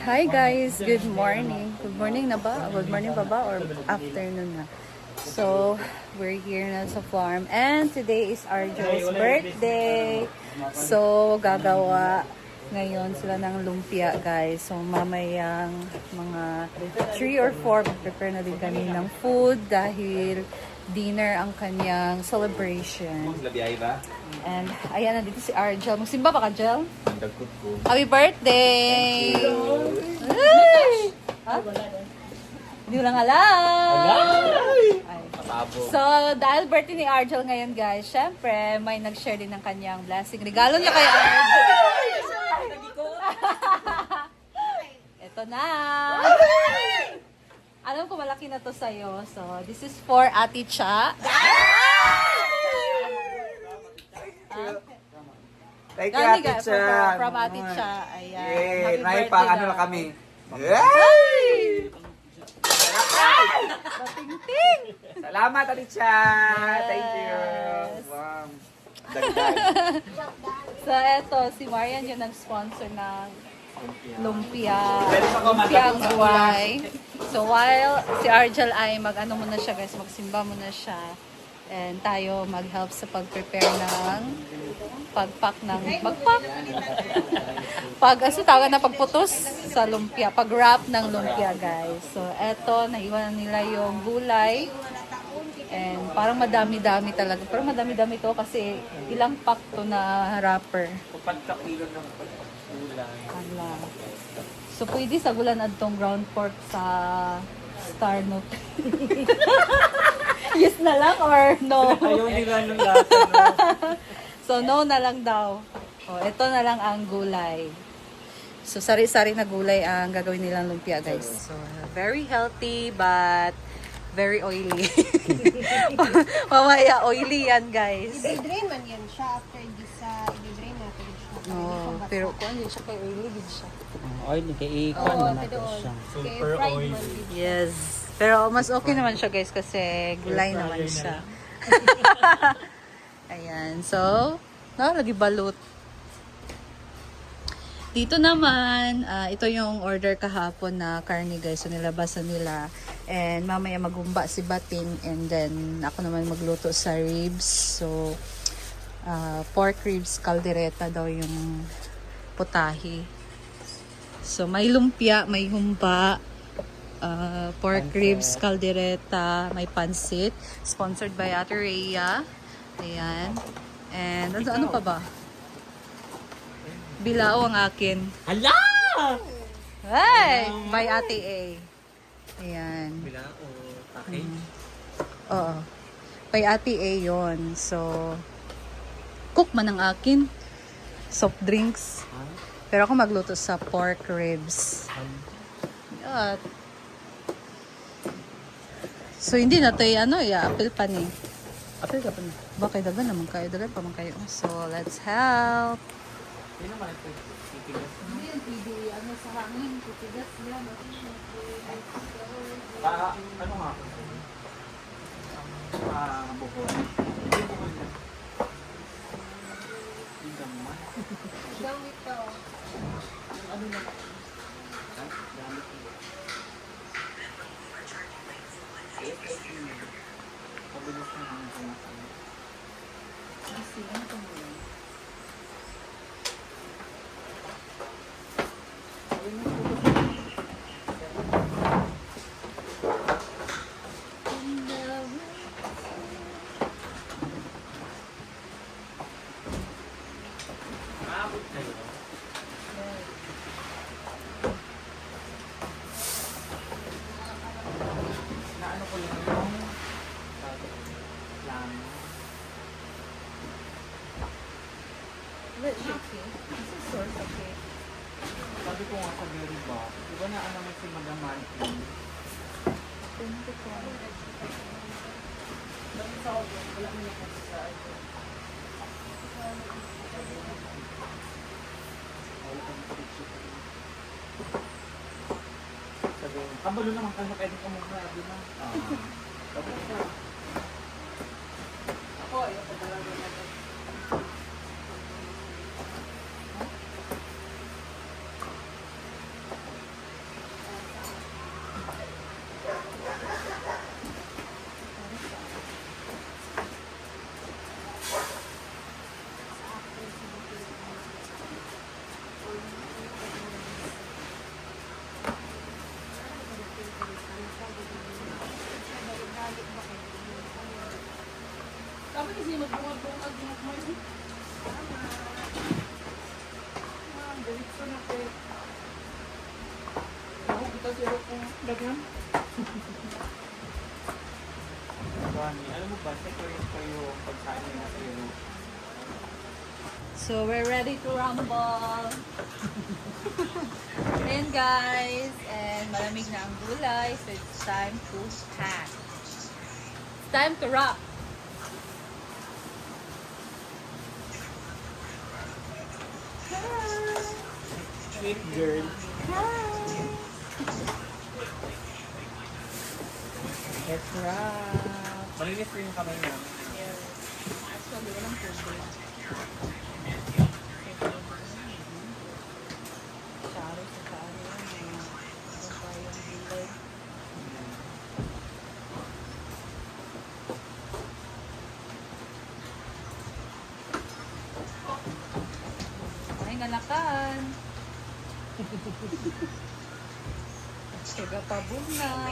Hi guys, good morning. Good morning na ba? Good morning pa ba or afternoon na? So, we're here na sa farm and today is Arjo's birthday. So, gagawa ngayon sila ng lumpia guys. So, mamayang mga 3 or 4 prepare na din kami ng food dahil dinner ang kanyang celebration. And ayan na dito si Arjel. Magsimba pa ka, Jel? Happy birthday! Ay! Ha? Hindi mo lang alam! Ay. So, dahil birthday ni Arjel ngayon guys, syempre may nag-share din ng kanyang blessing. Regalo niya kay Arjel. Ito na! Alam ko malaki na to sa'yo. So, this is for Ate Cha. Thank you, Ate Cha. From Ate Cha. Ayan. Yay! Happy May birthday pang ano daw. na kami. Ay! Bating-ting! Salamat, Ate Cha. Yes. Thank you. Wow. Dagdag. So, eto, si Marian yung nag-sponsor ng lumpia. Lumpia ang buhay. So, while si Arjel ay mag-ano muna siya guys, magsimba muna siya. And tayo mag-help sa pag-prepare ng pag-pack ng pag-pack. Tawag na pagputos sa lumpia, pag-wrap ng lumpia guys. So, eto, naiwan nila yung gulay. And parang madami-dami talaga. Pero madami-dami to kasi ilang pack to na wrapper. Pagkakilo ng gulay. Ala. So, pwede sa gulan adtong ground pork sa Star Note. Yes na lang or no? Ayaw nila ng lasa, no? So, no na lang daw. O, ito na lang ang gulay. So, sari-sari na gulay ang gagawin nilang lumpia, guys. So, very healthy but very oily. Mamaya, oily yan, guys. I-drain man yan siya after this i-drain natin siya. Oh, pero kung hindi siya kay oily, din siya. Oil, kay-ikon Oo, man natin doon. siya. Kaya fried man din. Yes. Pero mas okay naman siya, guys, kasi gulay naman siya. Ayan. So, lagi balot. Dito naman, ito yung order kahapon na karne guys. So nilabasan nila. And mamaya magumba si Bating. And then ako naman magluto sa ribs. So, pork ribs caldereta daw yung putahe. So may lumpia, may humba, pork ribs caldereta, may pansit. Sponsored by Ate Rhea. Ayan. And ano pa ba? Bilao ang akin. Hala! Hey! By Ate A. Ayan. Bila o package? Oo. By Ate A yon. So, cook man ang akin. Soft drinks. Pero ako magluto sa pork ribs. At, so, hindi na ito apple pa ni. Apel ka pa na. Bakit dagan naman kayo? Dagan pa man kayo. So, let's help. Hindi naman ito. Titigas. Hindi yan, pwede. Sa hangin, titigas yan. Ano nga? Buko. Hindi buko na. Hindi naman. Gamit to. Ano na? Gamit ko. Pabilis na ang kumakaya. Kasi, ano pa mo yan? Maabot na yun. Naano ko lang yung lang. Let's see. This is source of cake. Sabi ko nga sa Gary ba, iba na ano nga si Madam Martin. Sabi, kabalo naman kayo, pwede ka mong grabe na. Sabi ko, ako, ayaw pa talaga natin. Kami kasi magbungag-bungag mo. Diretso na ko. Ako, kita sila kung daghan. Alam mo ba, secret ko yung pagkain niya sa iyo. So, we're ready to rumble. Ayan guys, and malamig na ang gulay, so it's time to pack. It's time to wrap. Sweet girl. Let's wrap. Malinis rin yung kamay namin. Actually, walang tubig. Charo sa charo. Ano pa yung gulay? Ay, ngalakan. Suga pa bunaw.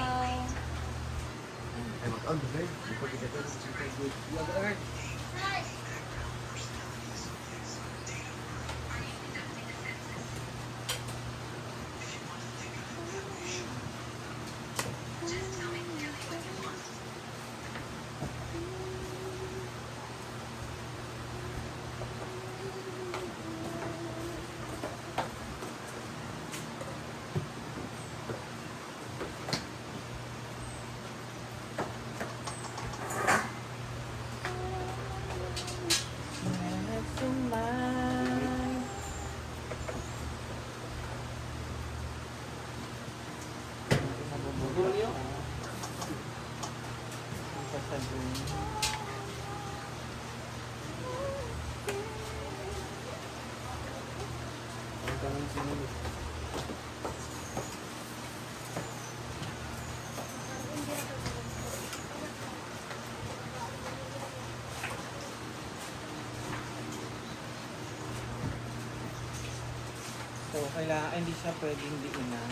So, kailangan, hindi siya pwedeng diinan.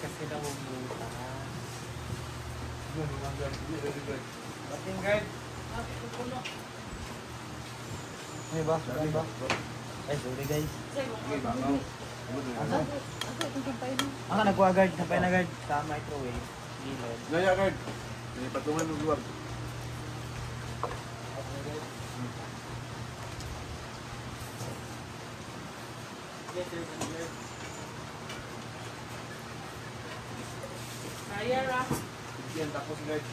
Kasi namumuta. Bating guard. Ano ba? Ano ba? Ay, sorry guys. Ang nagkuha guard, napay na guard sa microwave. Gilid. Gaya guard. May patungan ng luwag. Kaya ra. Yan, tapos guard.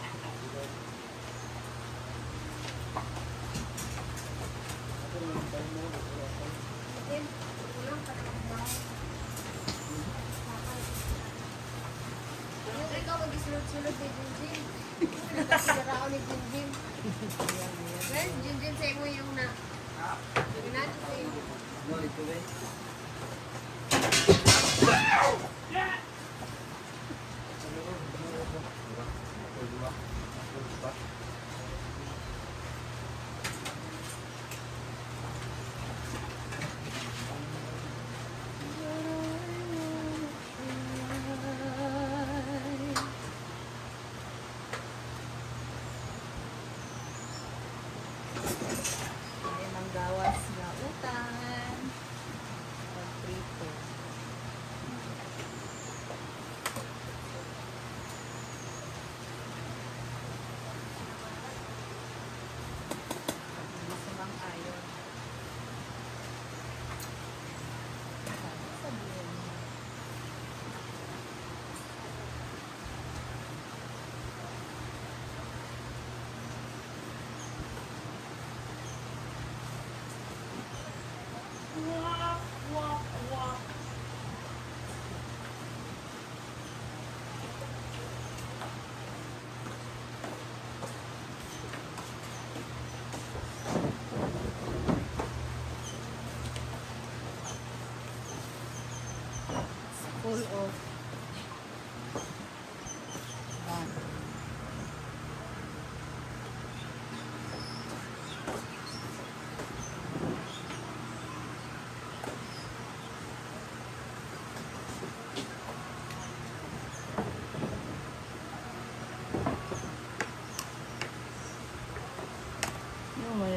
Yung ikaw mag-isulod-sulod ni Jinjin. Nagkasigara ako ni Jinjin. Well, Jinjin sa mo yung na... Yung natin sa iyo. Ayan ang gawas na utan. Pag-prito. Masamang ayon. Sabihin mo.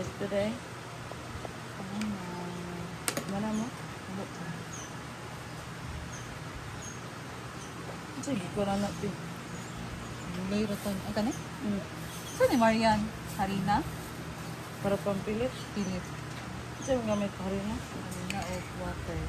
guys today. Mana mo? Sige ko na natin. Mulay ratan. Ay kani? Saan ni Marian? Harina? Para pampilit? Pilit. Saan yung gamit harina? Harina o water.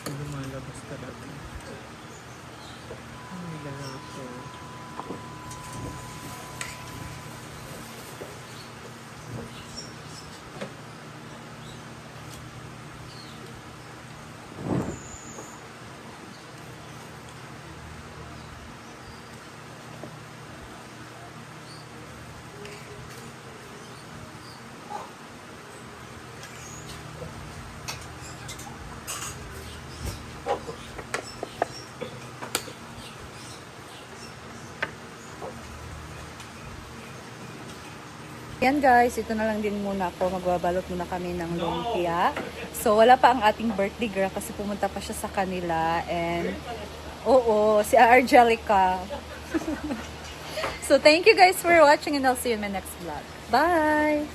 Lumalabas talaga. Ang nilalato. Yan guys, ito na lang din muna ako. Magbabalot muna kami ng lumpia. So wala pa ang ating birthday girl kasi pumunta pa siya sa kanila. And oo, si Angelica. So thank you guys for watching and I'll see you in my next vlog. Bye!